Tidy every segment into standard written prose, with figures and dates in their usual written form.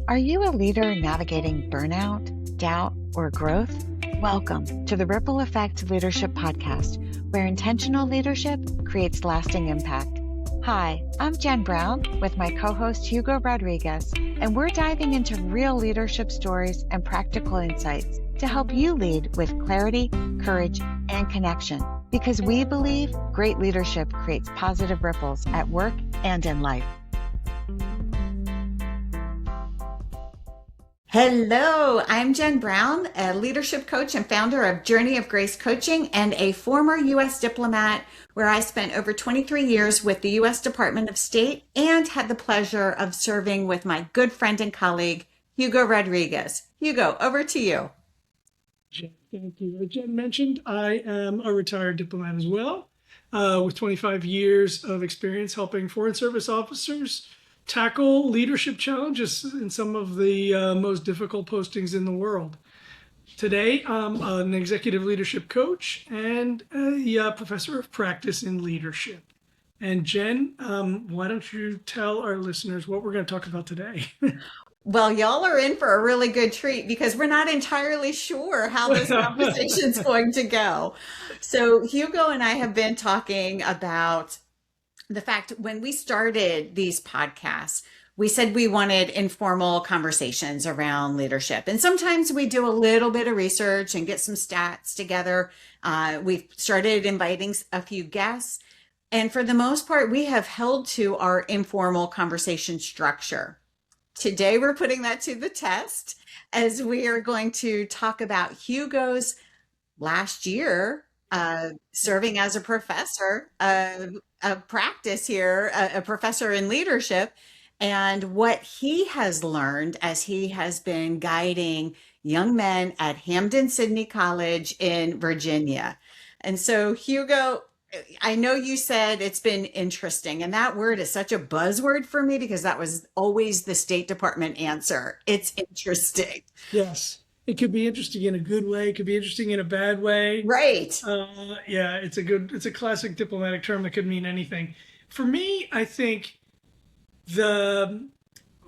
Are you a leader navigating burnout, doubt, or growth? Welcome to the Ripple Effect Leadership Podcast, where intentional leadership creates lasting impact. Hi, I'm Jen Brown with my co-host Hugo Rodriguez, and we're diving into real leadership stories and practical insights to help you lead with clarity, courage, and connection. Because we believe great leadership creates positive ripples at work and in life. Hello, I'm Jen Brown, a leadership coach and founder of Journey of Grace Coaching and a former U.S. diplomat where I spent over 23 years with the U.S. Department of State and had the pleasure of serving with my good friend and colleague, Hugo Rodriguez. Hugo, over to you. Jen, thank you. As Jen mentioned, I am a retired diplomat as well, with 25 years of experience helping Foreign Service officers tackle leadership challenges in some of the most difficult postings in the world. Today, I'm an executive leadership coach and a professor of practice in leadership. And Jen, why don't you tell our listeners what we're going to talk about today? Well, y'all are in for a really good treat because we're not entirely sure how this conversation's going to go. So Hugo and I have been talking about the fact when we started these podcasts, we said we wanted informal conversations around leadership. And sometimes we do a little bit of research and get some stats together. We've started inviting a few guests. And for the most part, we have held to our informal conversation structure. Today, we're putting that to the test as we are going to talk about Hugo's last year serving as a professor of practice here, a professor in leadership, and what he has learned as he has been guiding young men at Hampden-Sydney College in Virginia. And so, Hugo, I know you said it's been interesting, and that word is such a buzzword for me because that was always the State Department answer. It's interesting. Yes. It could be interesting in a good way. It could be interesting in a bad way. Right. Yeah, it's a classic diplomatic term that could mean anything. For me, I think when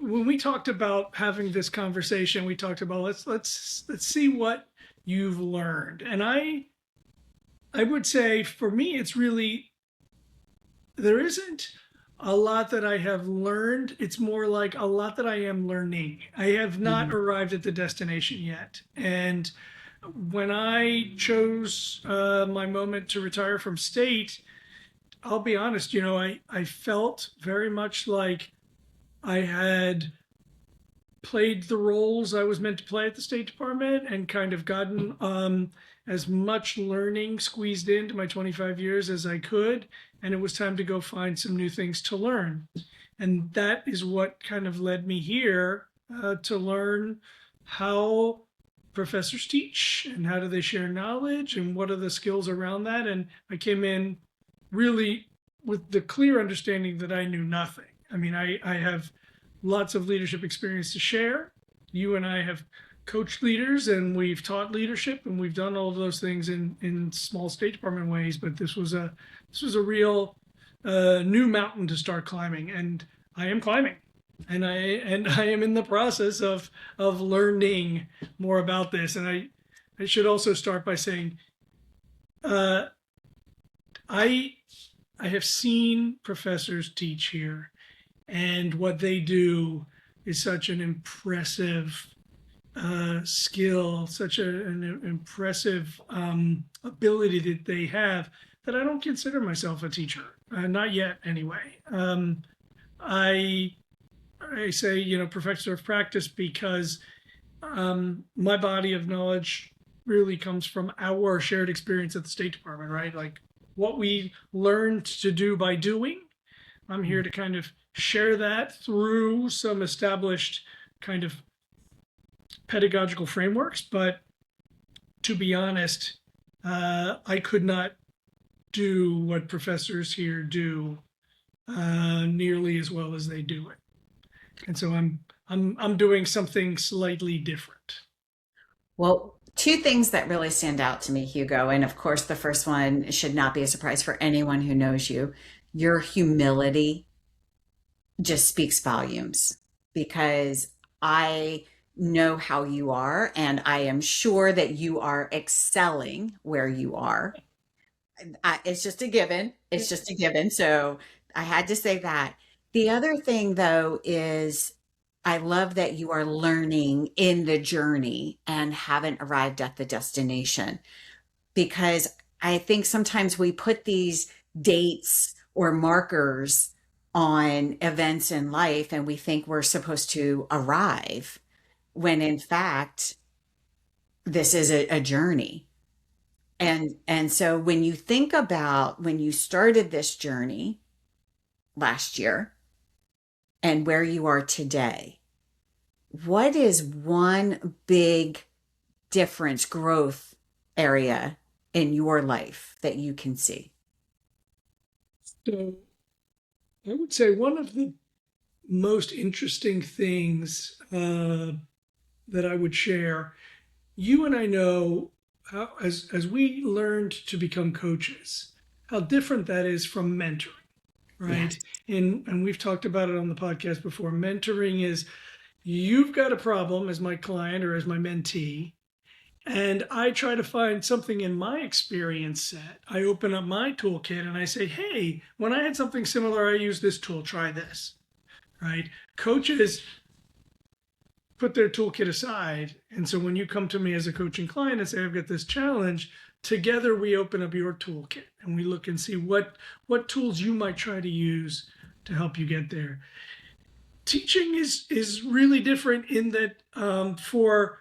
we talked about having this conversation, we talked about let's see what you've learned. And I would say for me, it's really, there isn't a lot that I have learned. It's more like a lot that I am learning. I have not arrived at the destination yet. And when I chose my moment to retire from state, I'll be honest, I felt very much like I had played the roles I was meant to play at the State Department and kind of gotten as much learning squeezed into my 25 years as I could. And it was time to go find some new things to learn. And that is what kind of led me here to learn how professors teach and how do they share knowledge and what are the skills around that. And I came in really with the clear understanding that I knew nothing. I mean, I have lots of leadership experience to share. You and I have coached leaders and we've taught leadership and we've done all of those things in small State Department ways, but this was a real new mountain to start climbing, and I am climbing, and I am in the process of learning more about this. And I should also start by saying I have seen professors teach here, and what they do is such an impressive skill, such an impressive ability that they have, that I don't consider myself a teacher, not yet anyway. I say, professor of practice because my body of knowledge really comes from our shared experience at the State Department, right? Like what we learned to do by doing. I'm here to kind of share that through some established kind of pedagogical frameworks, but to be honest, I could not do what professors here do nearly as well as they do it, and so I'm doing something slightly different. Well, two things that really stand out to me, Hugo, and of course, the first one should not be a surprise for anyone who knows you. Your humility just speaks volumes because I know how you are, and I am sure that you are excelling where you are. It's just a given. It's just a given. So I had to say that. The other thing, though, is I love that you are learning in the journey and haven't arrived at the destination, because I think sometimes we put these dates or markers on events in life and we think we're supposed to arrive, when in fact, this is a journey. And so when you think about when you started this journey last year and where you are today, what is one big difference, growth area in your life that you can see? So I would say one of the most interesting things that I would share, you and I know how, as we learned to become coaches, how different that is from mentoring, right? Yes. And we've talked about it on the podcast before. Mentoring is you've got a problem as my client or as my mentee, and I try to find something in my experience set. I open up my toolkit and I say, hey, when I had something similar, I used this tool, try this, right? Coaches put their toolkit aside. And so when you come to me as a coaching client and say, I've got this challenge, together we open up your toolkit and we look and see what tools you might try to use to help you get there. Teaching is really different in that for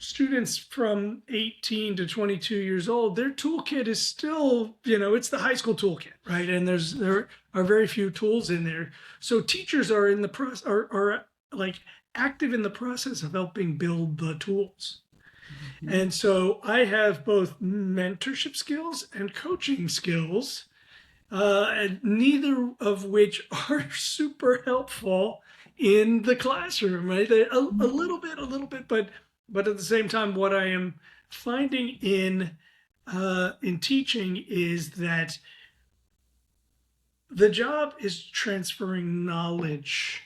students from 18 to 22 years old, their toolkit is still, it's the high school toolkit, right? And there are very few tools in there. So teachers are in the process, are like active in the process of helping build the tools. Mm-hmm. And so I have both mentorship skills and coaching skills, and neither of which are super helpful in the classroom, right? A little bit, but at the same time, what I am finding in teaching is that the job is transferring knowledge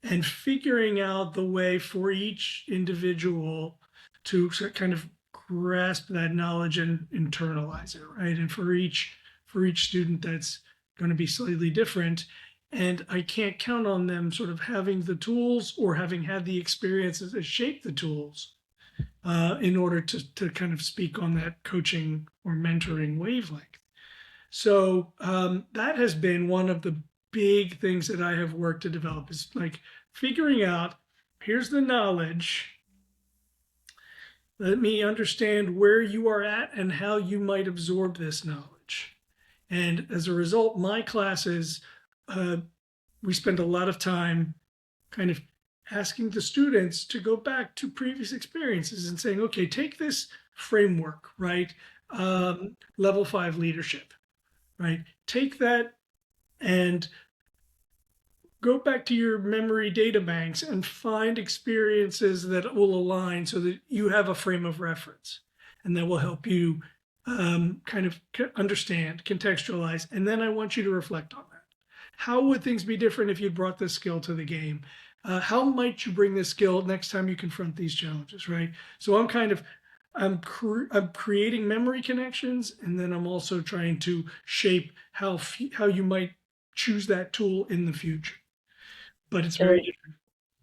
and figuring out the way for each individual to kind of grasp that knowledge and internalize it, right? And for each student, that's going to be slightly different. And I can't count on them sort of having the tools or having had the experiences that shape the tools in order to kind of speak on that coaching or mentoring wavelength. So that has been one of the big things that I have worked to develop, is like figuring out, here's the knowledge. Let me understand where you are at and how you might absorb this knowledge. And as a result, my classes, we spend a lot of time kind of asking the students to go back to previous experiences and saying, okay, take this framework, right? Level 5 leadership, right? Take that and go back to your memory data banks and find experiences that will align so that you have a frame of reference, and that will help you kind of understand, contextualize, and then I want you to reflect on that. How would things be different if you brought this skill to the game? How might you bring this skill next time you confront these challenges, right? So I'm creating memory connections, and then I'm also trying to shape how you might choose that tool in the future. But it's very different.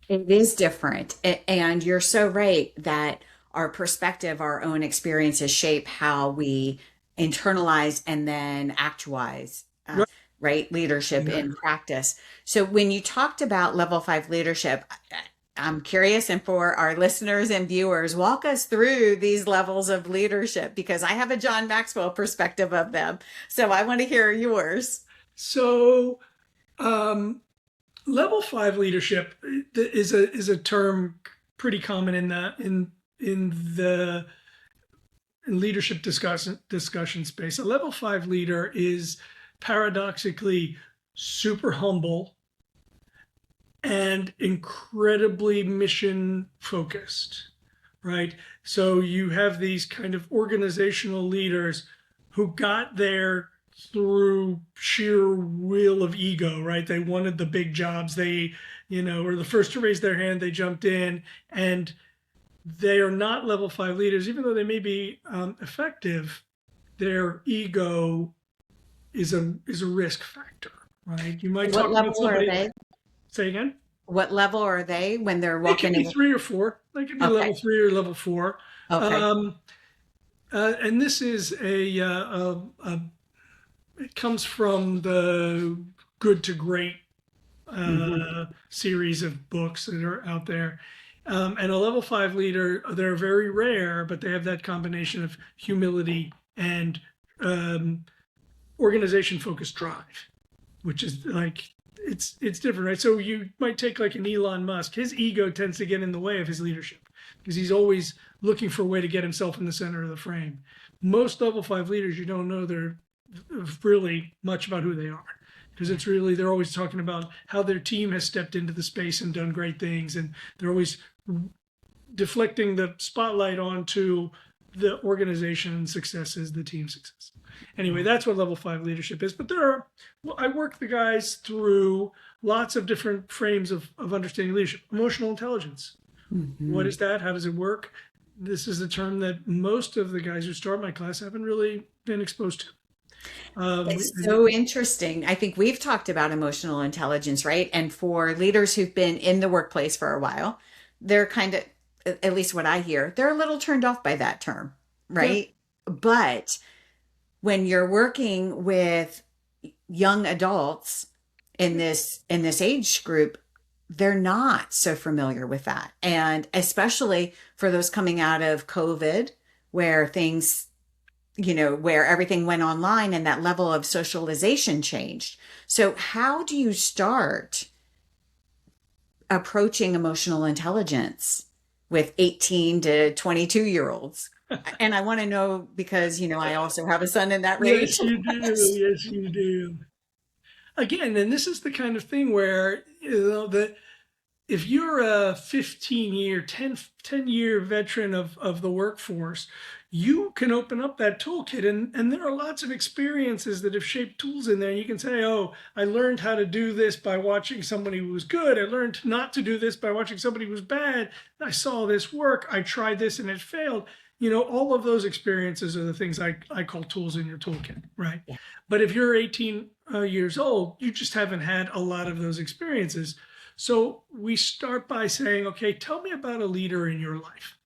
It is different. And you're so right that our perspective, our own experiences shape how we internalize and then actualize, right? Leadership in practice. So when you talked about level 5 leadership, I'm curious, and for our listeners and viewers, walk us through these levels of leadership, because I have a John Maxwell perspective of them. So I want to hear yours. So, level 5 leadership is a term pretty common in the leadership discussion space. A level 5 leader is paradoxically super humble and incredibly mission focused, right? So you have these kind of organizational leaders who got there through sheer will of ego, right? They wanted the big jobs. They or the first to raise their hand, they jumped in, and they are not level 5 leaders, even though they may be effective. Their ego is a risk factor, right? You might What talk about level are somebody. they? Say again. What level are they when they're They can walking be in? 3 or 4. They can be Okay. level 3 or level 4. Okay. And this is it comes from the Good to Great series of books that are out there. And a level 5 leader, they're very rare, but they have that combination of humility and organization focused drive, which is like, it's different, right? So you might take like an Elon Musk. His ego tends to get in the way of his leadership because he's always looking for a way to get himself in the center of the frame. Most level 5 leaders, you don't know they're really much about who they are, because it's really, they're always talking about how their team has stepped into the space and done great things, and they're always deflecting the spotlight onto the organization successes, the team success. Anyway, that's what level 5 leadership is. But I work the guys through lots of different frames of understanding leadership. Emotional intelligence. What is that? How does it work? This is a term that most of the guys who start my class haven't really been exposed to. It's so interesting. I think we've talked about emotional intelligence, right? And for leaders who've been in the workplace for a while, they're kind of, at least what I hear, they're a little turned off by that term, right? Yeah. But when you're working with young adults in this age group, they're not so familiar with that. And especially for those coming out of COVID, where things, where everything went online and that level of socialization changed. So how do you start approaching emotional intelligence with 18 to 22-year-olds? And I want to know because, I also have a son in that range. Yes, you do. Yes, you do. Again, and this is the kind of thing where, if you're a 10-year veteran of the workforce, you can open up that toolkit, and there are lots of experiences that have shaped tools in there. You can say, oh, I learned how to do this by watching somebody who was good. I learned not to do this by watching somebody who was bad. I saw this work. I tried this and it failed. All of those experiences are the things I call tools in your toolkit, right? Yeah. But if you're 18 years old, you just haven't had a lot of those experiences. So we start by saying, okay, tell me about a leader in your life.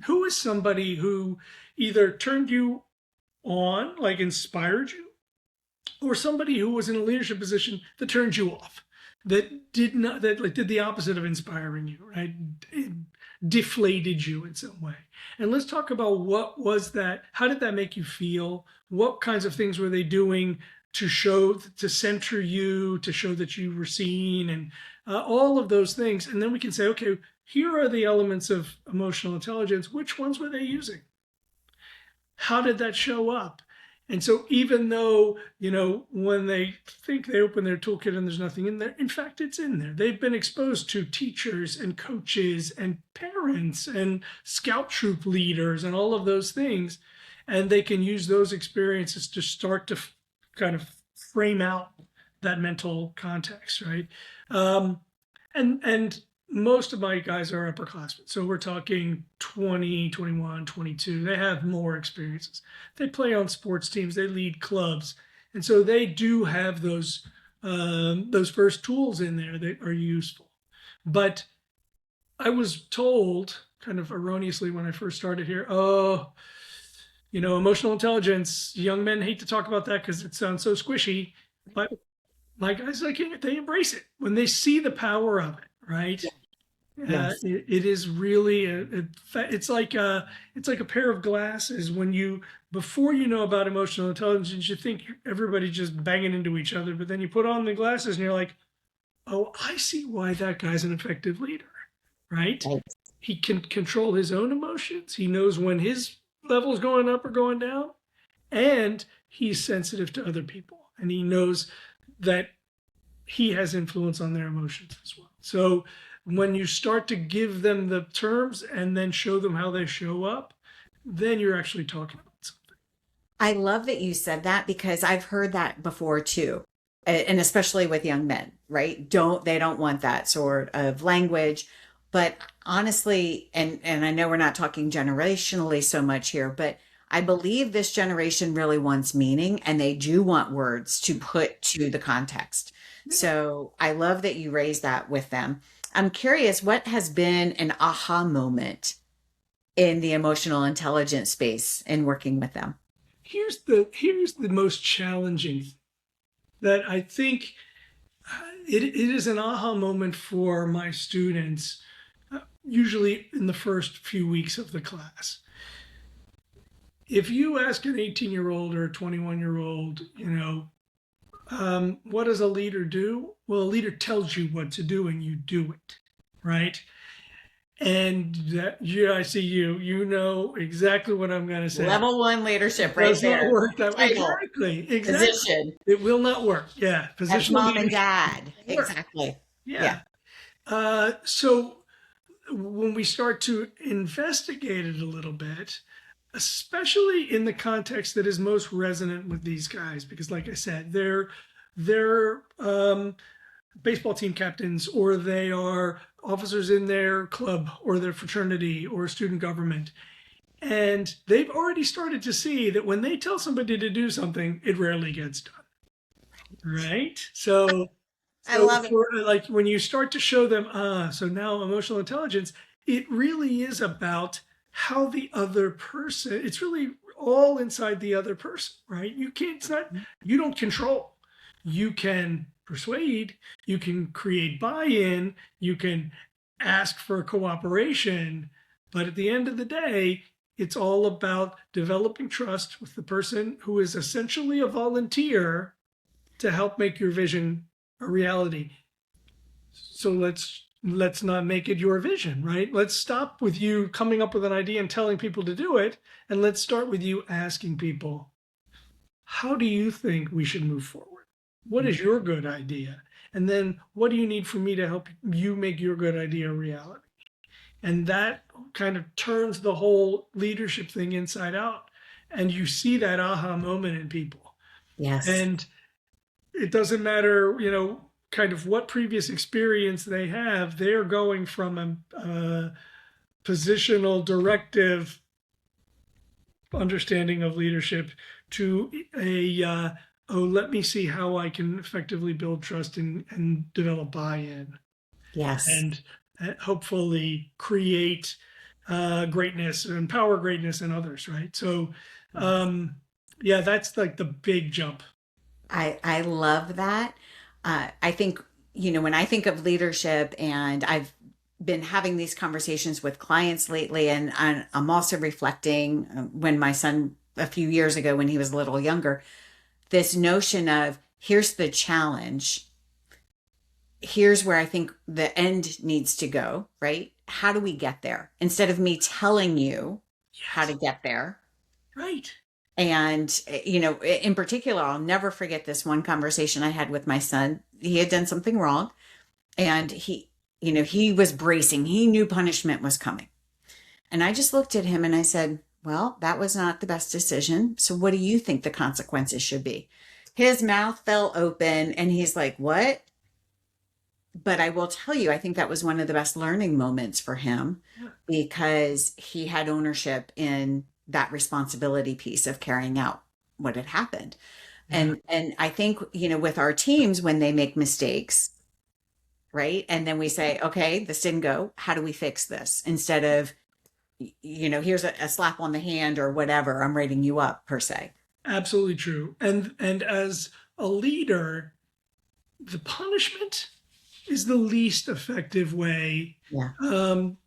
Who is somebody who either turned you on, like inspired you, or somebody who was in a leadership position that turned you off, that did the opposite of inspiring you, right? It deflated you in some way. And let's talk about what was that, how did that make you feel? What kinds of things were they doing to center you, to show that you were seen, and all of those things. And then we can say, okay, here are the elements of emotional intelligence. Which ones were they using? How did that show up? And so even though, when they think they open their toolkit and there's nothing in there, in fact, it's in there. They've been exposed to teachers and coaches and parents and scout troop leaders and all of those things. And they can use those experiences to start to kind of frame out that mental context, right? And most of my guys are upperclassmen. So we're talking 20, 21, 22. They have more experiences. They play on sports teams. They lead clubs. And so they do have those first tools in there that are useful. But I was told kind of erroneously when I first started here, emotional intelligence, young men hate to talk about that because it sounds so squishy. But my guys, they embrace it when they see the power of it, right? Yes. It is really it's like a pair of glasses. Before you know about emotional intelligence, you think everybody just banging into each other, but then you put on the glasses and you're like, oh, I see why that guy's an effective leader, right? He can control his own emotions. He knows when his level's going up or going down, and he's sensitive to other people, and he knows that he has influence on their emotions as well. So when you start to give them the terms and then show them how they show up, then you're actually talking about something. I love that you said that because I've heard that before too, and especially with young men. right? They don't want that sort of language. But honestly, and I know we're not talking generationally so much here, but I believe this generation really wants meaning and they do want words to put to the context. So I love that you raised that with them. I'm curious, what has been an aha moment in the emotional intelligence space in working with them? Here's the most challenging that I think it is an aha moment for my students, usually in the first few weeks of the class. If you ask an 18-year-old or a 21-year-old, what does a leader do? Well, a leader tells you what to do and you do it, right? And yeah, I see you. You know exactly what I'm going to say. Level 1 leadership, It right does there. not work that way. Title, Exactly. position. It will not work. Yeah, That's positional mom and leadership dad. won't work. Exactly. Yeah. So when we start to investigate it a little bit, especially in the context that is most resonant with these guys, because like I said, they're baseball team captains, or they are officers in their club or their fraternity or student government. And they've already started to see that when they tell somebody to do something, it rarely gets done. Right? So I love it. like when you start to show them, so now emotional intelligence, it really is about how the other person, it's really all inside the other person, right? You don't control. You can persuade, you can create buy-in, you can ask for cooperation, but at the end of the day, it's all about developing trust with the person who is essentially a volunteer to help make your vision a reality. So let's not make it your vision, right? Let's stop with you coming up with an idea and telling people to do it, and let's start with you asking people, how do you think we should move forward? What is your good idea? And then what do you need from me to help you make your good idea a reality? And that kind of turns the whole leadership thing inside out. And you see that aha moment in people. Yes. And it doesn't matter, kind of what previous experience they have, they're going from a positional directive understanding of leadership to let me see how I can effectively build trust and develop buy-in. Yes. And hopefully create greatness, empower greatness in others, right? So, that's like the big jump. I love that. I think, when I think of leadership, and I've been having these conversations with clients lately, and I'm also reflecting when my son, a few years ago, when he was a little younger, this notion of here's the challenge. Here's where I think the end needs to go, right? How do we get there? Instead of me telling you how to get there. Right. And, in particular, I'll never forget this one conversation I had with my son. He had done something wrong, and he was bracing. He knew punishment was coming. And I just looked at him and I said, well, that was not the best decision. So what do you think the consequences should be? His mouth fell open and he's like, what? But I will tell you, I think that was one of the best learning moments for him, because he had ownership in that responsibility piece of carrying out what had happened. And I think, with our teams, when they make mistakes, right? And then we say, okay, this didn't go. How do we fix this? Instead of, here's a slap on the hand or whatever, I'm rating you up, per se. Absolutely true. And as a leader, the punishment is the least effective way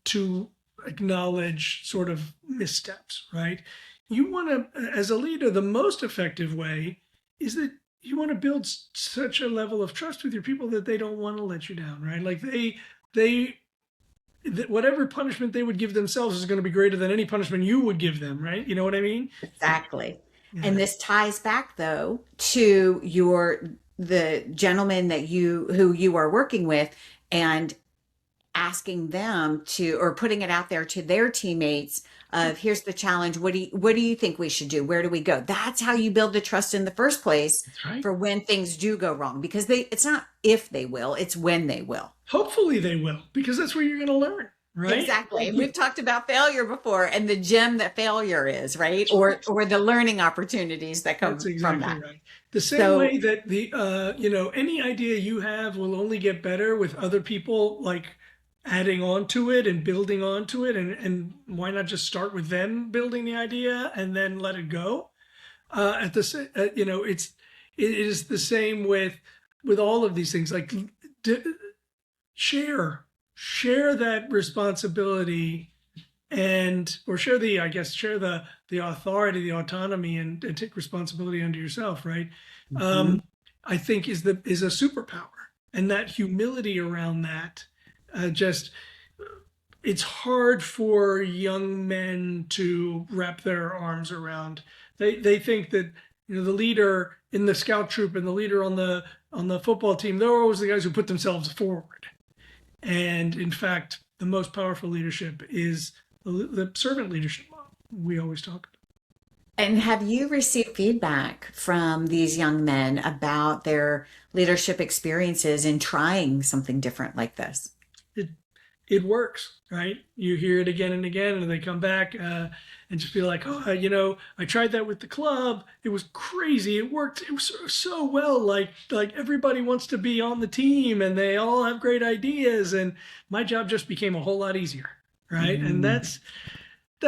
to acknowledge sort of missteps, right? You want to, as a leader, the most effective way is that you want to build such a level of trust with your people that they don't want to let you down, right? Like whatever punishment they would give themselves is going to be greater than any punishment you would give them, right? You know what I mean? Exactly. Yeah. And this ties back, though, to the gentleman who you are working with, and asking them to, or putting it out there to their teammates of, here's the challenge. What do you think we should do? Where do we go? That's how you build the trust in the first place That's right. for when things do go wrong, because it's not if they will, it's when they will. Hopefully they will, because that's where you're going to learn, right? Exactly. We've talked about failure before, and the gem that failure is, right? Or the learning opportunities that come That's exactly from that. right. The same way that any idea you have will only get better with other people like adding on to it and building onto it, and why not just start with them building the idea and then let it go? It is the same with all of these things. Like share that responsibility, or share the authority, the autonomy, and take responsibility under yourself, right? I think is a superpower, and that humility around that, it's hard for young men to wrap their arms around. They think that the leader in the scout troop and the leader on the football team, they're always the guys who put themselves forward. And in fact, the most powerful leadership is the servant leadership model we always talk about. And have you received feedback from these young men about their leadership experiences in trying something different like this? It works, right? You hear it again and again, and they come back and just be like, oh, I tried that with the club. It was crazy. It worked. It was so well. Like everybody wants to be on the team, and they all have great ideas, and my job just became a whole lot easier, right? And that's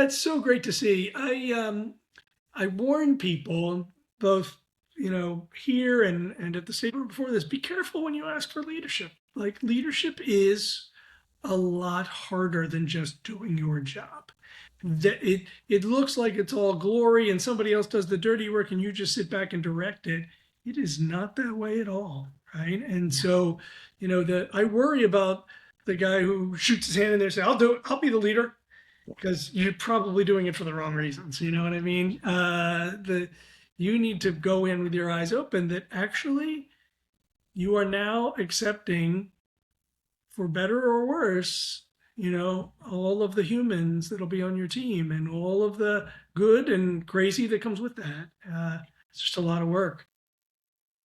so great to see. I warn people, both here and at the state before this, be careful when you ask for leadership. Like, leadership is a lot harder than just doing your job. It looks like it's all glory and somebody else does the dirty work and you just sit back and direct it. It is not that way at all, right? And so, I worry about the guy who shoots his hand in there and says, I'll do it. I'll be the leader, because you're probably doing it for the wrong reasons. You know what I mean? You need to go in with your eyes open that actually you are now accepting, for better or worse, all of the humans that'll be on your team and all of the good and crazy that comes with that. It's just a lot of work.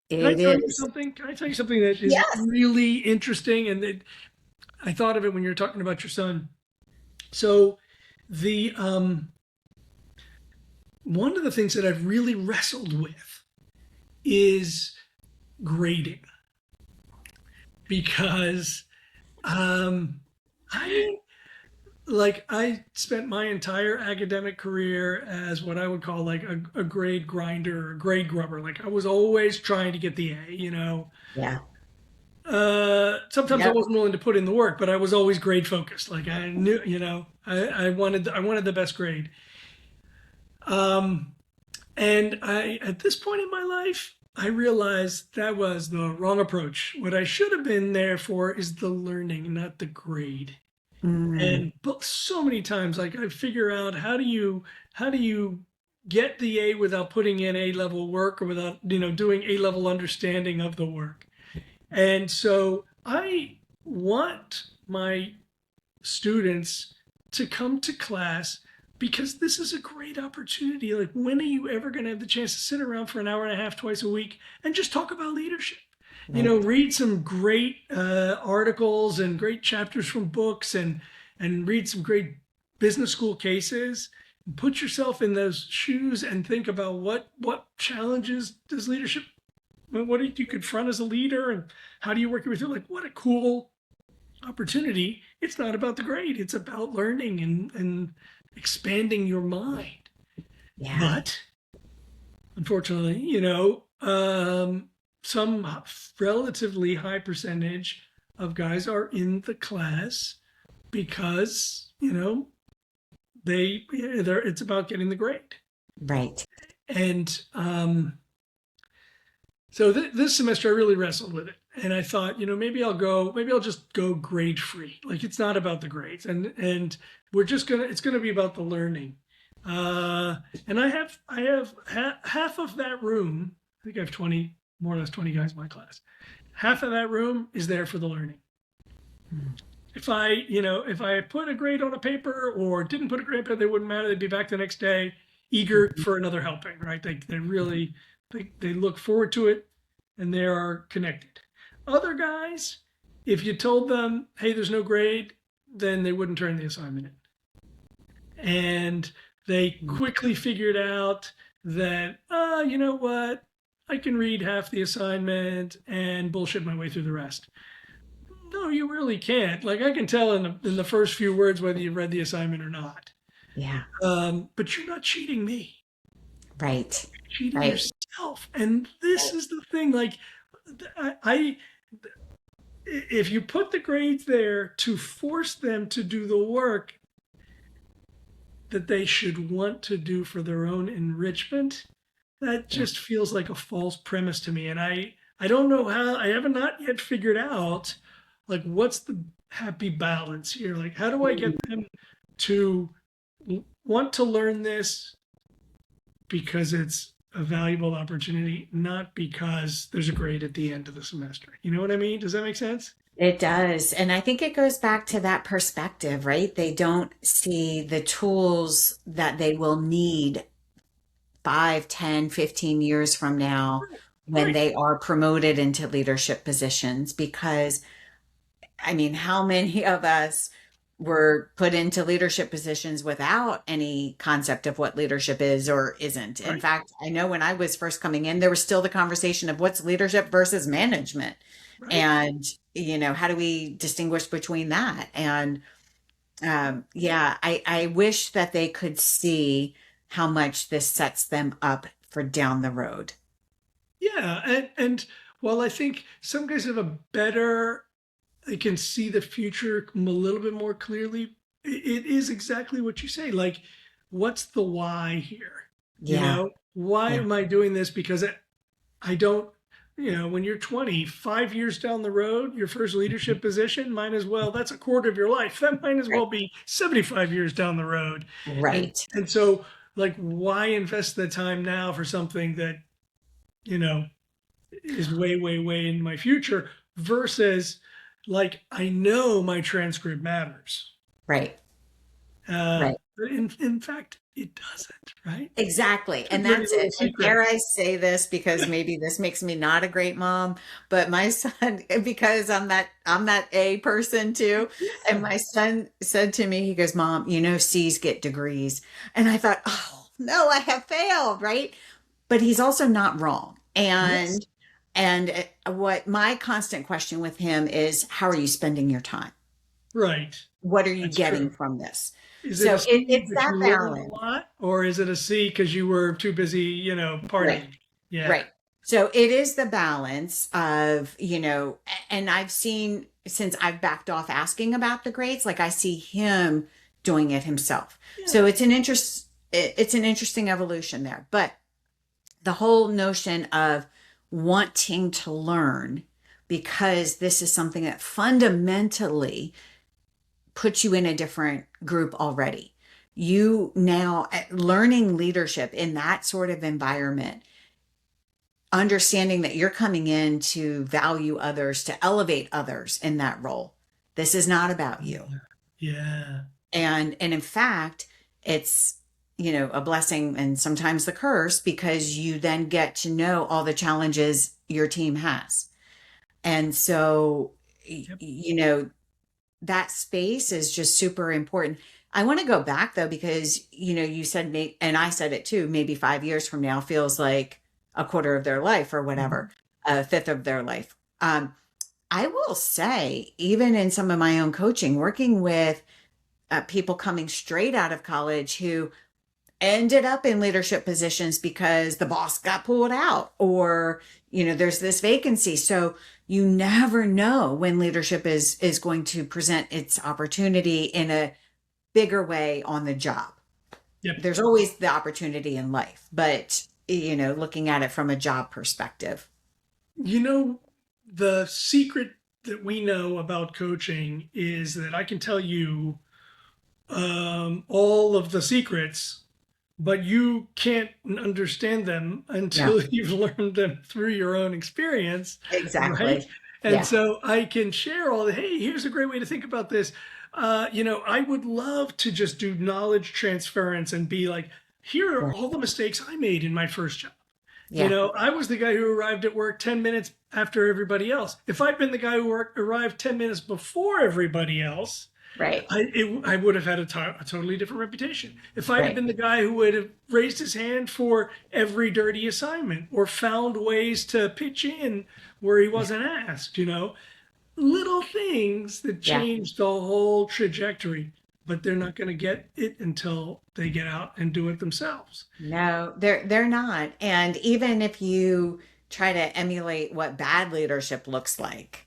Can I tell you something that is really interesting? And I thought of it when you were talking about your son. So one of the things that I've really wrestled with is grading, because I spent my entire academic career as what I would call like a grade grinder or grade grubber. Like, I was always trying to get the A, Yeah. Sometimes I wasn't willing to put in the work, but I was always grade focused. Like, I knew, I wanted the best grade. And at this point in my life, I realized that was the wrong approach. What I should have been there for is the learning, not the grade. But so many times, like, I figure out how do you get the A without putting in A-level work, or without doing A-level understanding of the work. And so I want my students to come to class, because this is a great opportunity. Like, when are you ever going to have the chance to sit around for an hour and a half twice a week and just talk about leadership? Right. Read some great articles and great chapters from books, and read some great business school cases. Put yourself in those shoes and think about what challenges does leadership, what do you confront as a leader, and how do you work with it? Like, what a cool opportunity. It's not about the grade. It's about learning and expanding your mind. Yeah. But unfortunately, some relatively high percentage of guys are in the class because, it's about getting the grade. Right. And so this semester I really wrestled with it, and I thought, maybe I'll just go grade free. Like, it's not about the grades, and it's gonna be about the learning. And I have half of that room. I think I have more or less 20 guys in my class. Half of that room is there for the learning. if I put a grade on a paper or didn't put a grade, but they wouldn't matter. They'd be back the next day, eager for another helping, right? They really, they look forward to it and they are connected. Other guys, if you told them, hey, there's no grade, then they wouldn't turn the assignment in. And they quickly figured out that, you know what? I can read half the assignment and bullshit my way through the rest. No, you really can't. Like, I can tell in the first few words whether you've read the assignment or not. Yeah. But you're not cheating me. Right. You're cheating Right. yourself. And this is the thing. Like, if you put the grades there to force them to do the work that they should want to do for their own enrichment, that just feels like a false premise to me. And I don't know how. I have not yet figured out, like, what's the happy balance here? Like, how do I get them to want to learn this because it's a valuable opportunity, not because there's a grade at the end of the semester? You know what I mean? Does that make sense? It does. And I think it goes back to that perspective, right? They don't see the tools that they will need 5, 10, 15 years from now when Right. they are promoted into leadership positions. Because, I mean, how many of us were put into leadership positions without any concept of what leadership is or isn't? In Right. fact, I know when I was first coming in, there was still the conversation of what's leadership versus management. Right. And, how do we distinguish between that? And yeah, I wish that they could see how much this sets them up for down the road. Yeah. And while I think some guys have a better, they can see the future a little bit more clearly, it is exactly what you say. Like, what's the why here? Yeah. Why Yeah. am I doing this? Because I don't, when you're 20, 5 years down the road, your first leadership position might as well, that's a quarter of your life. That might as Right. well be 75 years down the road. Right. And so, like, why invest the time now for something that, is way, way, way in my future versus, like, I know my transcript matters. Right. But Right. in fact, it doesn't, right? Exactly. It's a And dirty that's little it. And secret. dare I say this because maybe this makes me not a great mom, but my son, because I'm that A person too. And my son said to me, he goes, Mom, C's get degrees. And I thought, oh no, I have failed, right? But he's also not wrong. Yes. And what my constant question with him is, how are you spending your time? Right. What are you That's getting true. from this? Is it So a C it's because that you learned a balance. lot, or is it a C because you were too busy, partying? Right. Yeah. Right. So it is the balance of, and I've seen since I've backed off asking about the grades, like I see him doing it himself. So Yeah. it's an interesting evolution there. But the whole notion of wanting to learn because this is something that fundamentally puts you in a different group already. You now learning leadership in that sort of environment, understanding that you're coming in to value others, to elevate others in that role. This is not about you. Yeah. And in fact, it's, a blessing and sometimes the curse because you then get to know all the challenges your team has. And so, Yep. that space is just super important. I want to go back though, because, you said, and I said it too, maybe 5 years from now feels like a quarter of their life or whatever, a fifth of their life. I will say, even in some of my own coaching, working with people coming straight out of college who ended up in leadership positions because the boss got pulled out or, there's this vacancy. So you never know when leadership is going to present its opportunity in a bigger way on the job. Yep. There's always the opportunity in life, but, looking at it from a job perspective. The secret that we know about coaching is that I can tell you all of the secrets, but you can't understand them until you've learned them through your own experience. Exactly. Right? And Yeah. so I can share all the, hey, here's a great way to think about this. I would love to just do knowledge transference and be like, here are Yeah. all the mistakes I made in my first job. Yeah. I was the guy who arrived at work 10 minutes after everybody else. If I'd been the guy who arrived 10 minutes before everybody else, Right. I would have had a totally different reputation. If I'd have Right. been the guy who would have raised his hand for every dirty assignment or found ways to pitch in where he wasn't asked, little things that Yeah. change the whole trajectory, but they're not going to get it until they get out and do it themselves. No, they're not. And even if you try to emulate what bad leadership looks like,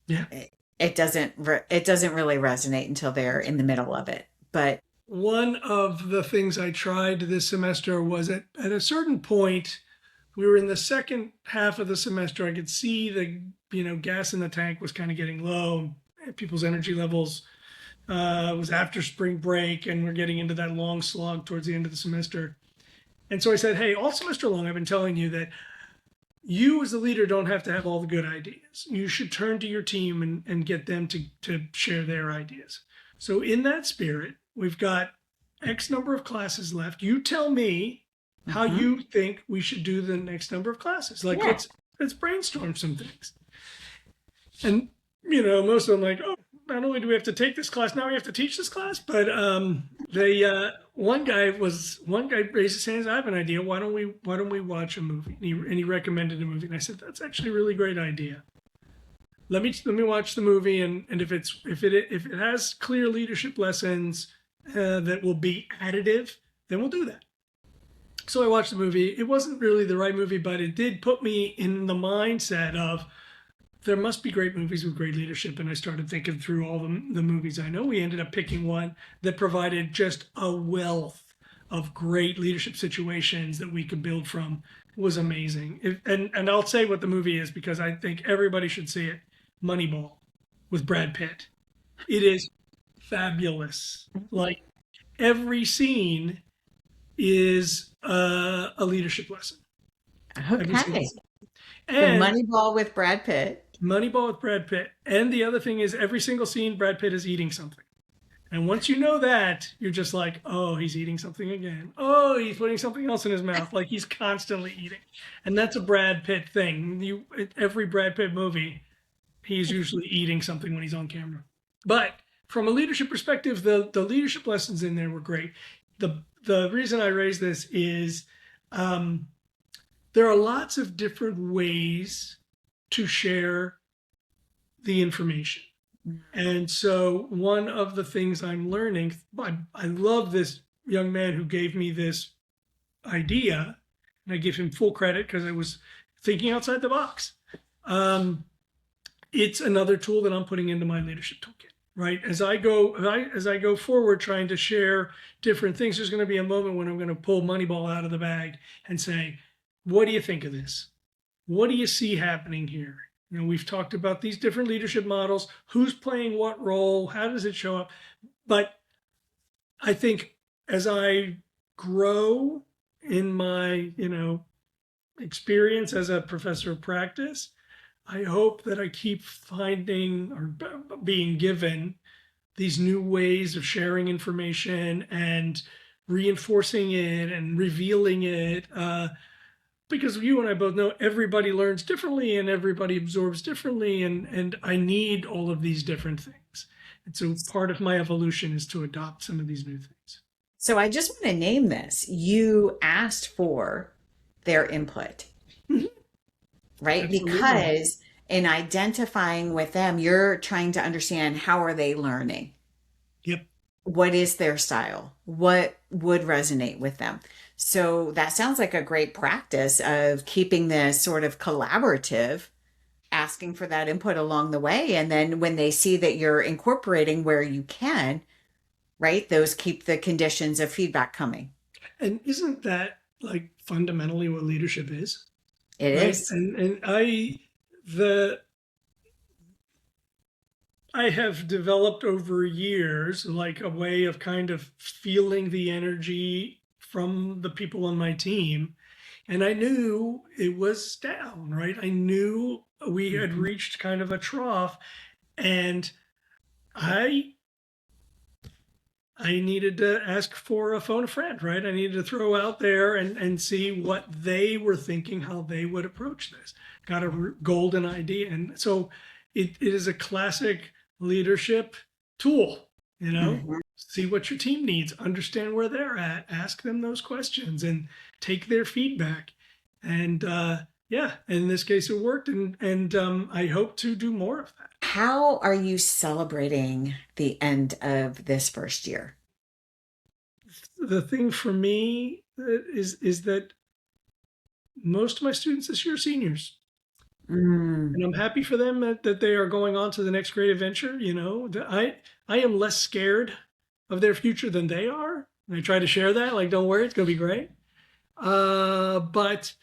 Yeah. it doesn't really resonate until they're in the middle of it. But one of the things I tried this semester was at a certain point, we were in the second half of the semester. I could see the gas in the tank was kind of getting low. People's energy levels was after spring break, and we're getting into that long slog towards the end of the semester. And so I said, hey, all semester long, I've been telling you that you as the leader don't have to have all the good ideas. You should turn to your team and get them to share their ideas. So in that spirit, we've got X number of classes left. You tell me how you think we should do the next number of classes. Like, let's brainstorm some things. And, most of them like, oh, not only do we have to take this class, now we have to teach this class. But one guy raised his hand. I have an idea. Why don't we watch a movie? And he recommended a movie, and I said, that's actually a really great idea. Let me watch the movie, and if it has clear leadership lessons that will be additive, then we'll do that. So I watched the movie. It wasn't really the right movie, but it did put me in the mindset of there must be great movies with great leadership. And I started thinking through all the movies I know. We ended up picking one that provided just a wealth of great leadership situations that we could build from. It was amazing. And I'll say what the movie is because I think everybody should see it. Moneyball with Brad Pitt. It is fabulous. Like, every scene is a leadership lesson. okay. And Moneyball with Brad Pitt. Moneyball with Brad Pitt. And the other thing is, every single scene, Brad Pitt is eating something. And once you know that, you're just like, oh, he's eating something again. Oh, he's putting something else in his mouth. Like, he's constantly eating. And that's a Brad Pitt thing. Every Brad Pitt movie, he's usually eating something when he's on camera. But from a leadership perspective, the leadership lessons in there were great. The reason I raise this is there are lots of different ways to share the information. And so one of the things I'm learning, I love this young man who gave me this idea, and I give him full credit because I was thinking outside the box. It's another tool that I'm putting into my leadership toolkit, right? As I go forward trying to share different things, there's going to be a moment when I'm going to pull Moneyball out of the bag and say, what do you think of this? What do you see happening here? We've talked about these different leadership models, who's playing what role, how does it show up? But I think as I grow in my, experience as a professor of practice, I hope that I keep finding or being given these new ways of sharing information and reinforcing it and revealing it. Because you and I both know everybody learns differently and everybody absorbs differently. And I need all of these different things. And so part of my evolution is to adopt some of these new things. So I just want to name this. You asked for their input, right? Absolutely. Because in identifying with them, you're trying to understand how are they learning? Yep. What is their style? What would resonate with them? So that sounds like a great practice of keeping this sort of collaborative, asking for that input along the way. And then when they see that you're incorporating where you can, right, those keep the conditions of feedback coming. And isn't that like fundamentally what leadership is? It right? is. And I have developed over years like a way of kind of feeling the energy from the people on my team. And I knew it was down, right? I knew we had reached kind of a trough, and I needed to ask for a phone a friend, right? I needed to throw out there and see what they were thinking, how they would approach this. Got a golden idea. And so it is a classic leadership tool, see what your team needs, understand where they're at, ask them those questions and take their feedback. And yeah, in this case it worked. And I hope to do more of that. How are you celebrating the end of this first year? The thing for me is that most of my students this year are seniors. And I'm happy for them that they are going on to the next great adventure. I am less scared of their future than they are. And I try to share that, like, don't worry, it's going to be great. But,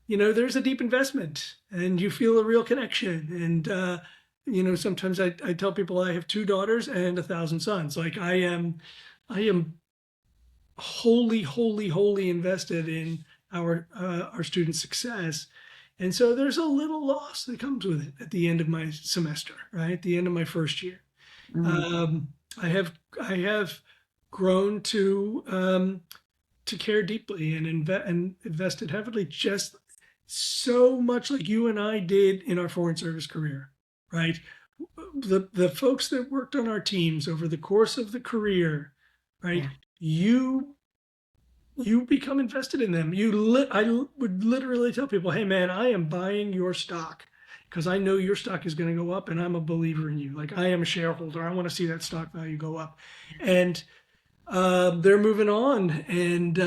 there's a deep investment and you feel a real connection. And, sometimes I tell people I have 2 daughters and 1,000 sons. Like I am wholly invested in our students' success. And so there's a little loss that comes with it at the end of my semester, right? At the end of my first year. I have grown to care deeply and invested heavily, just so much like you and I did in our foreign service career, right? The folks that worked on our teams over the course of the career, right? Yeah. You become invested in them. I would literally tell people, hey man, I am buying your stock because I know your stock is going to go up and I'm a believer in you. Like I am a shareholder. I want to see that stock value go up. And they're moving on. And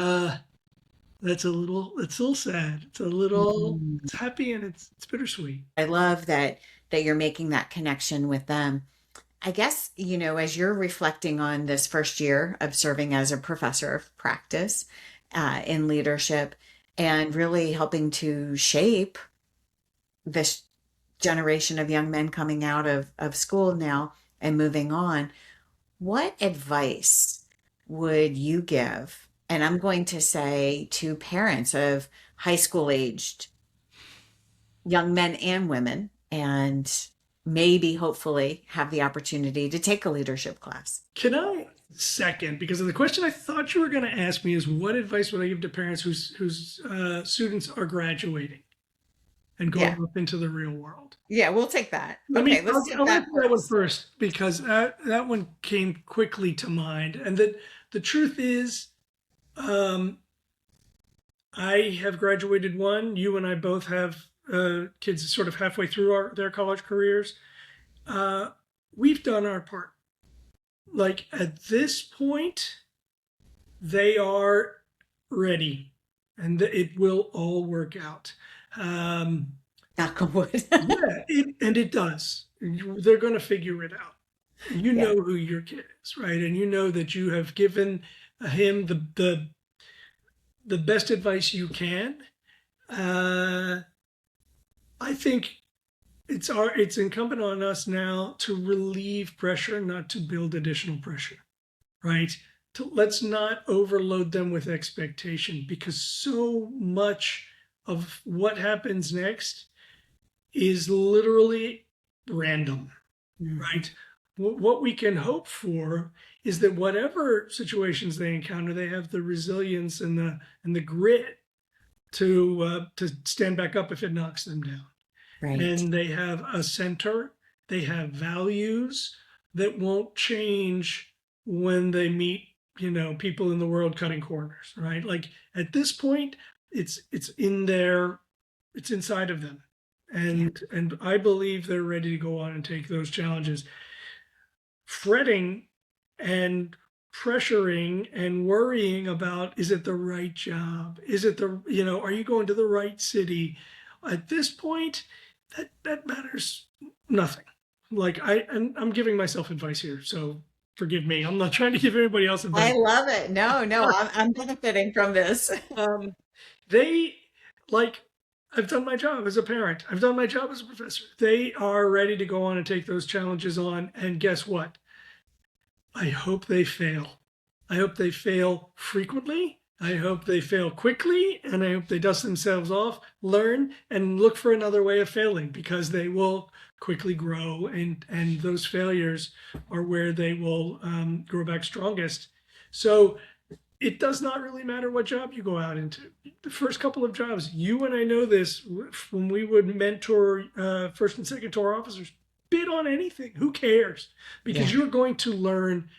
it's a little sad. It's happy and it's bittersweet. I love that you're making that connection with them. I guess, as you're reflecting on this first year of serving as a professor of practice in leadership and really helping to shape this generation of young men coming out of school now and moving on, what advice would you give? And I'm going to say to parents of high school aged young men and women, and maybe hopefully have the opportunity to take a leadership class. Can I second, because the question I thought you were going to ask me is what advice would I give to parents whose students are graduating and going up into the real world? Yeah, we'll take that. I'll take that one first because that one came quickly to mind. And the truth is, I have graduated one. You and I both have kids sort of halfway through their college careers. We've done our part. Like at this point, they are ready and it will all work out. Knock on wood. Yeah, it does. They're going to figure it out. You know who your kid is, right? And you know that you have given him the best advice you can. I think it's incumbent on us now to relieve pressure, not to build additional pressure, right? Let's not overload them with expectation because so much of what happens next is literally random, right? What we can hope for is that whatever situations they encounter, they have the resilience and the grit to stand back up if it knocks them down. Right. And they have a center, they have values that won't change when they meet, people in the world cutting corners, right? Like at this point, it's inside of them. And I believe they're ready to go on and take those challenges. Fretting and pressuring and worrying about, is it the right job? Is it are you going to the right city? At this point, that matters nothing. Like I'm giving myself advice here, so forgive me. I'm not trying to give anybody else advice. I love it. No, I'm benefiting from this. I've done my job as a parent. I've done my job as a professor. They are ready to go on and take those challenges on. And guess what? I hope they fail. I hope they fail frequently. I hope they fail quickly, and I hope they dust themselves off, learn, and look for another way of failing, because they will quickly grow, and those failures are where they will grow back strongest. So it does not really matter what job you go out into. The first couple of jobs, you and I know this, when we would mentor first and second tour officers, bid on anything. Who cares? Because you're going to learn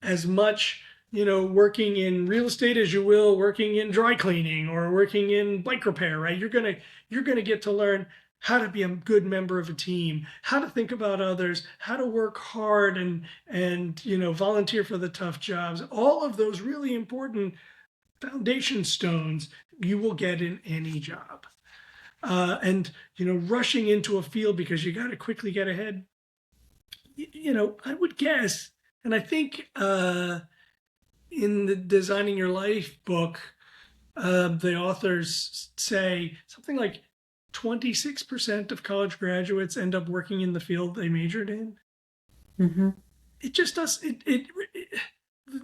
as much, working in real estate as you will working in dry cleaning or working in bike repair, right? You're gonna get to learn how to be a good member of a team, how to think about others, how to work hard and volunteer for the tough jobs. All of those really important foundation stones you will get in any job. And rushing into a field because you got to quickly get ahead. I would guess, and I think in the Designing Your Life book, the authors say something like 26% of college graduates end up working in the field they majored in. Mm-hmm. It just does.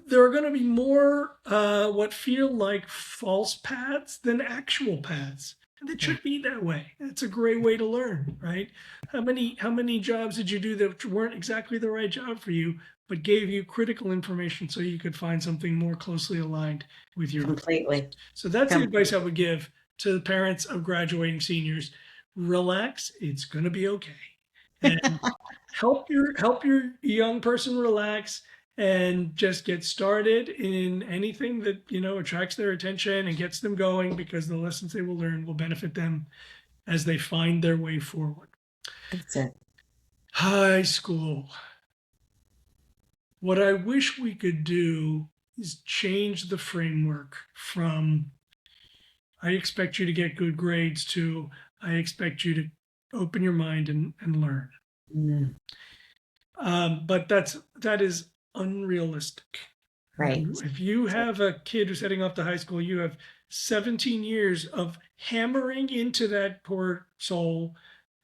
There are going to be more what feel like false paths than actual paths. And it should be that way. It's a great way to learn, right? How many jobs did you do that weren't exactly the right job for you, but gave you critical information so you could find something more closely aligned with your Completely. So that's the advice I would give to the parents of graduating seniors. Relax, it's going to be okay. And help your young person relax and just get started in anything that attracts their attention and gets them going, because the lessons they will learn will benefit them as they find their way forward. That's it. High school. What I wish we could do is change the framework from I expect you to get good grades to I expect you to open your mind and learn. Mm. But that is unrealistic. Right. If you have a kid who's heading off to high school, you have 17 years of hammering into that poor soul.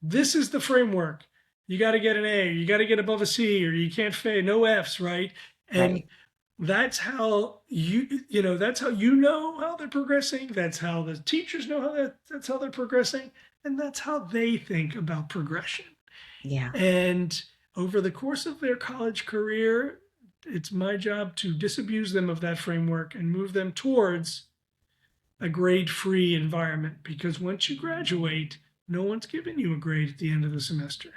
This is the framework. You got to get an A, you got to get above a C, or you can't fail, no Fs, right? And that's how that's how how they're progressing. That's how the teachers know that's how they're progressing. And that's how they think about progression. Yeah. And over the course of their college career, it's my job to disabuse them of that framework and move them towards a grade-free environment. Because once you graduate, no one's giving you a grade at the end of the semester.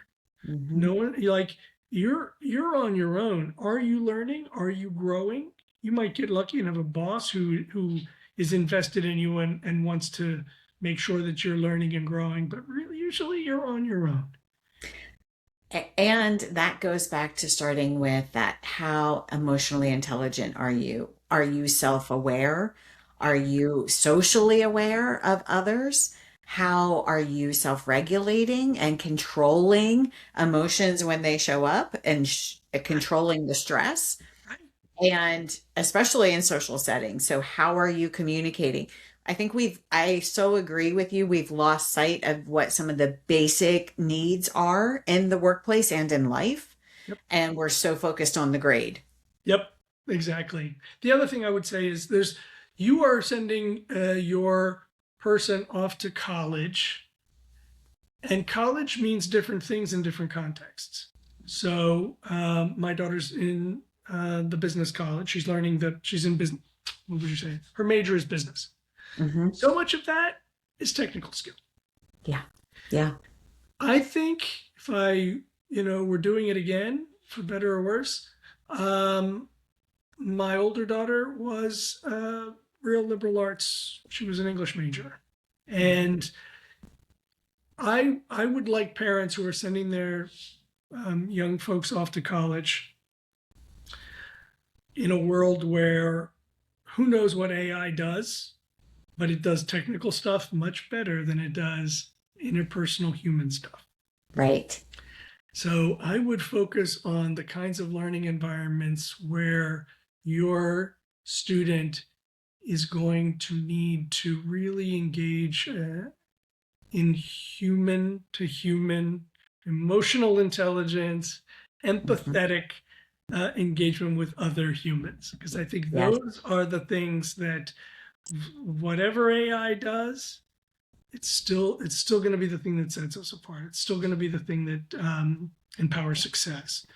Mm-hmm. No one, you're on your own. Are you learning? Are you growing? You might get lucky and have a boss who is invested in you and wants to make sure that you're learning and growing, but really usually you're on your own. And that goes back to starting with that. How emotionally intelligent are you? Are you self-aware? Are you socially aware of others? How are you self-regulating and controlling emotions when they show up and controlling the stress? And especially in social settings. So how are you communicating? I think I so agree with you. We've lost sight of what some of the basic needs are in the workplace and in life. Yep. And we're so focused on the grade. Yep, exactly. The other thing I would say is you are sending your person off to college, and college means different things in different contexts. So my daughter's in the business college. She's learning that she's in business. What would you say? Her major is business. Mm-hmm. So much of that is technical skill. Yeah. Yeah. I think if we're doing it again, for better or worse, my older daughter was real liberal arts. She was an English major. And I would like parents who are sending their young folks off to college in a world where who knows what AI does, but it does technical stuff much better than it does interpersonal human stuff. Right. So I would focus on the kinds of learning environments where your student is going to need to really engage in human to human, emotional intelligence, empathetic engagement with other humans. Because I think those are the things that whatever AI does, it's still going to be the thing that sets us apart. It's still going to be the thing that empowers success.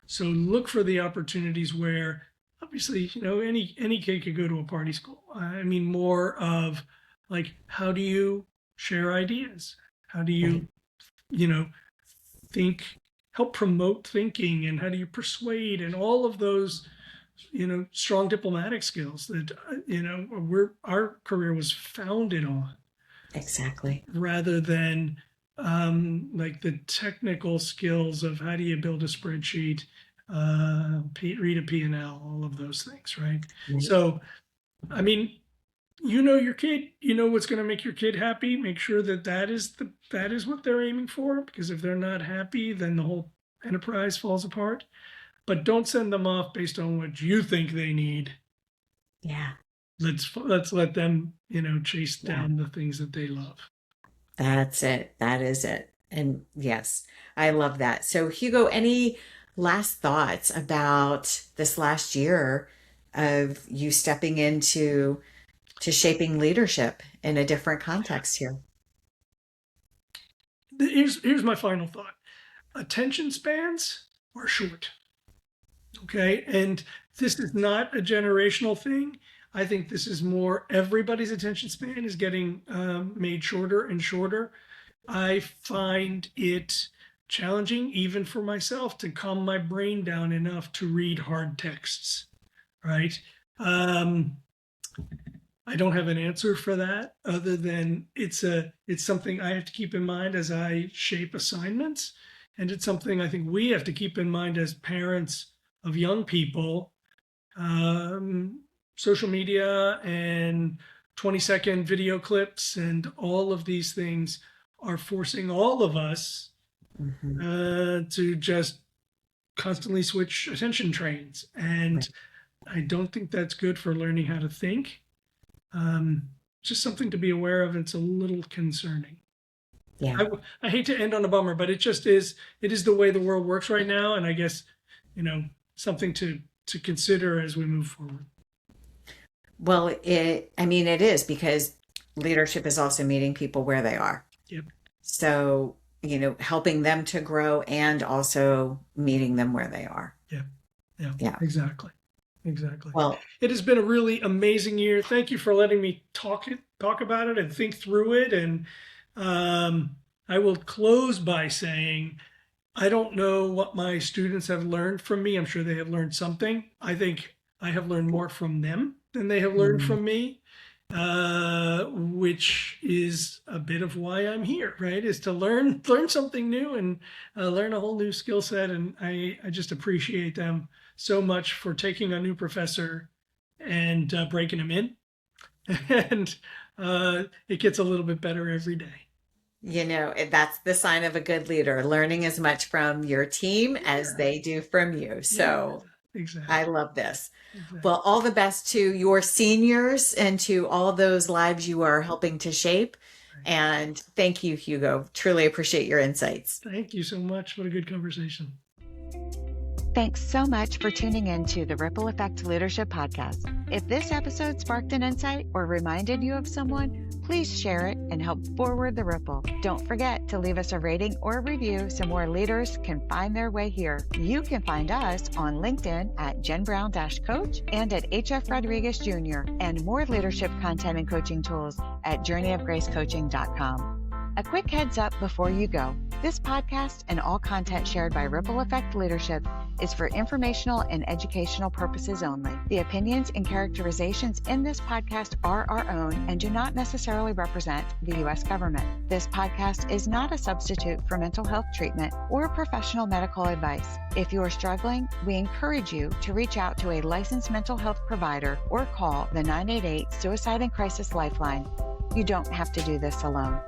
So look for the opportunities where, obviously, any kid could go to a party school. I mean, more of like, how do you share ideas? How do you, think, help promote thinking, and how do you persuade, and all of those, strong diplomatic skills that, our career was founded on. Exactly. Rather than like the technical skills of how do you build a spreadsheet, read a P&L, all of those things, right? Mm-hmm. So, I mean, your kid, what's going to make your kid happy. Make sure that is what they're aiming for, because if they're not happy, then the whole enterprise falls apart. But don't send them off based on what you think they need. Yeah. Let's let them, chase down the things that they love. That's it. That is it. And yes, I love that. So Hugo, any last thoughts about this last year of you stepping into shaping leadership in a different context here? Here's my final thought. Attention spans are short. Okay. And this is not a generational thing. I think this is more everybody's attention span is getting made shorter and shorter. I find it challenging, even for myself, to calm my brain down enough to read hard texts, right? I don't have an answer for that, other than it's something I have to keep in mind as I shape assignments. And it's something I think we have to keep in mind as parents of young people. Social media and 20-second video clips and all of these things are forcing all of us to just constantly switch attention trains. And I don't think that's good for learning how to think. Just something to be aware of. It's a little concerning. Yeah. I hate to end on a bummer, but it is the way the world works right now. And I guess, something to consider as we move forward. Well, it is, because leadership is also meeting people where they are. Yep. So, helping them to grow and also meeting them where they are. Yeah. Exactly. Well, it has been a really amazing year. Thank you for letting me talk about it and think through it. And I will close by saying, I don't know what my students have learned from me. I'm sure they have learned something. I think I have learned more from them than they have learned from me, which is a bit of why I'm here, right? Is to learn something new and learn a whole new skill set. And I just appreciate them so much for taking a new professor and breaking him in. And it gets a little bit better every day. That's the sign of a good leader, learning as much from your team as they do from you. So exactly. I love this. Exactly. Well, all the best to your seniors and to all those lives you are helping to shape. Right. And thank you, Hugo. Truly appreciate your insights. Thank you so much. What a good conversation. Thanks so much for tuning in to the Ripple Effect Leadership Podcast. If this episode sparked an insight or reminded you of someone, please share it and help forward the ripple. Don't forget to leave us a rating or a review so more leaders can find their way here. You can find us on LinkedIn at Jen Brown-Coach and at HF Rodriguez Jr. and more leadership content and coaching tools at journeyofgracecoaching.com. A quick heads up before you go. This podcast and all content shared by Ripple Effect Leadership is for informational and educational purposes only. The opinions and characterizations in this podcast are our own and do not necessarily represent the U.S. government. This podcast is not a substitute for mental health treatment or professional medical advice. If you are struggling, we encourage you to reach out to a licensed mental health provider or call the 988 Suicide and Crisis Lifeline. You don't have to do this alone.